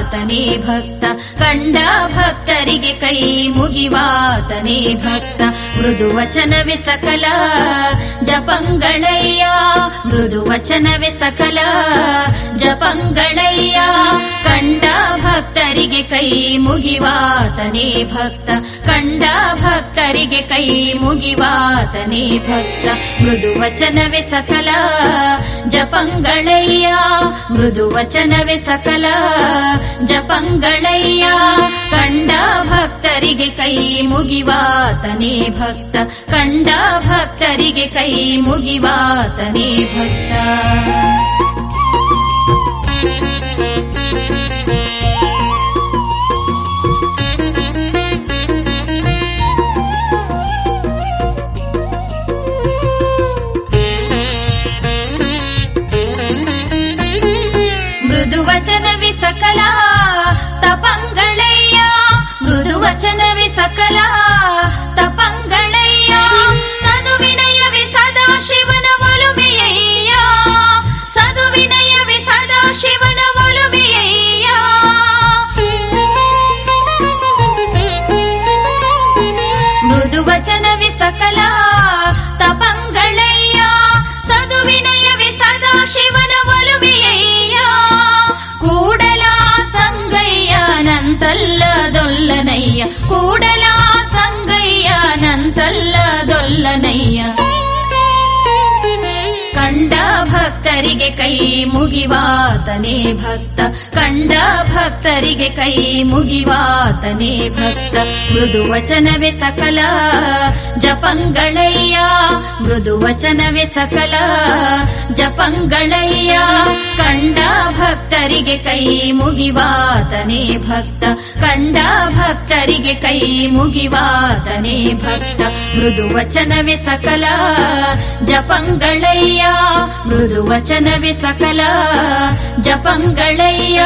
ಮುಗಿವಾತನೇ ಭಕ್ತ ಕಂಡ ಭಕ್ತರಿಗೆ ಕೈ ಮುಗಿವಾತನೇ ಭಕ್ತ ಮೃದು ವಚನವೇ ಸಕಲ ಜಪಂಗಳಯ್ಯ ಮೃದು ವಚನವೇ ಸಕಲ ಜಪಂಗಳಯ್ಯ ಕಂಡ ಭಕ್ತರಿಗೆ ಕೈ ಮುಗಿವಾತನೇ ಭಕ್ತ ಕಂಡ ಭಕ್ತರಿಗೆ ಕೈ ಮುಗಿವಾತನೇ ಭಕ್ತ ಮೃದು ವಚನವೇ ಸಕಲ ಜಪಂಗಳಯ್ಯ ಮೃದು ವಚನವೇ ಸಕಲ ಜಪಂಗಳಯ್ಯ ಕಂಡ ಭಕ್ತರಿಗೆ ಕೈ ಮುಗಿವಾತನೇ ಭಕ್ತ ಕಂಡ ಭಕ್ತರಿಗೆ ಕೈ ಮುಗಿವಾತನೇ ಭಕ್ತ ಮೃದು ವಚನವೇ ಸಕಲ ತಪಂಗಳಯ್ಯ ಮೃದು ವಚನವೇ ಸಕಲ ತಪಂಗಳಯ್ಯ ಸದುವಿನಯವೇ ಸದಾ ಶಿವನ ಒಲುಮೆಯಯ್ಯ ಸದುವಿನಯವೇ ಸದಾ ಶಿವನ ಒಲುಮೆಯಯ್ಯ ಮೃದು ವಚನವೇ ಸಕಲ ತಪಂಗಳಯ್ಯ ಸದುವಿನಯವೇ ಸದಾ ಶಿವನ ಒಲುಮೆಯಯ್ಯ ಕೂಡಲ ಸಂಗಯ್ಯ ನಂತಲ್ಲದೊಲ್ಲನಯ್ಯ ಕೂಡಲ ಸಂಗಯ್ಯ ನಂತಲ್ಲದೊಲ್ಲನಯ್ಯ ಕಂಡ ಭಕ್ತರಿಗೆ ಕೈ ಮುಗಿವಾತನೇ ಭಕ್ತ ಕಂಡ ಭಕ್ತರಿಗೆ ಕೈ ಮುಗಿವಾತನೇ ಭಕ್ತ ಮೃದು ವಚನವೇ ಸಕಲ ಜಪಂಗಳಯ್ಯ ಮೃದು ವಚನವೇ ಸಕಲ ಜಪಂಗಳಯ್ಯ ಕಂಡ ಭಕ್ತರಿಗೆ ಕೈ ಮುಗಿವಾತನೇ ಭಕ್ತ ಕಂಡ ಭಕ್ತರಿಗೆ ಕೈ ಮುಗಿವಾತನೇ ಭಕ್ತ ಮೃದು ವಚನವೇ ಸಕಲ ಜಪಂಗಳಯ್ಯ ಮೃದು ವಚನವೇ ಸಕಲ ಜಪಂಗಳಯ್ಯ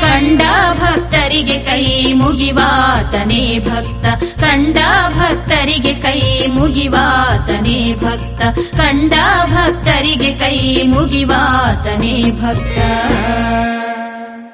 ಕಂಡ ಭಕ್ತರಿಗೆ ಕೈ ಮುಗಿವಾತನೇ ಭಕ್ತ ಕಂಡ ಭಕ್ತರಿಗೆ ಕೈ ಮುಗಿವಾತನೇ ಭಕ್ತ ಕಂಡ ಭಕ್ತರಿಗೆ ಕೈ ಮುಗಿವಾತನೇ ಭಕ್ತ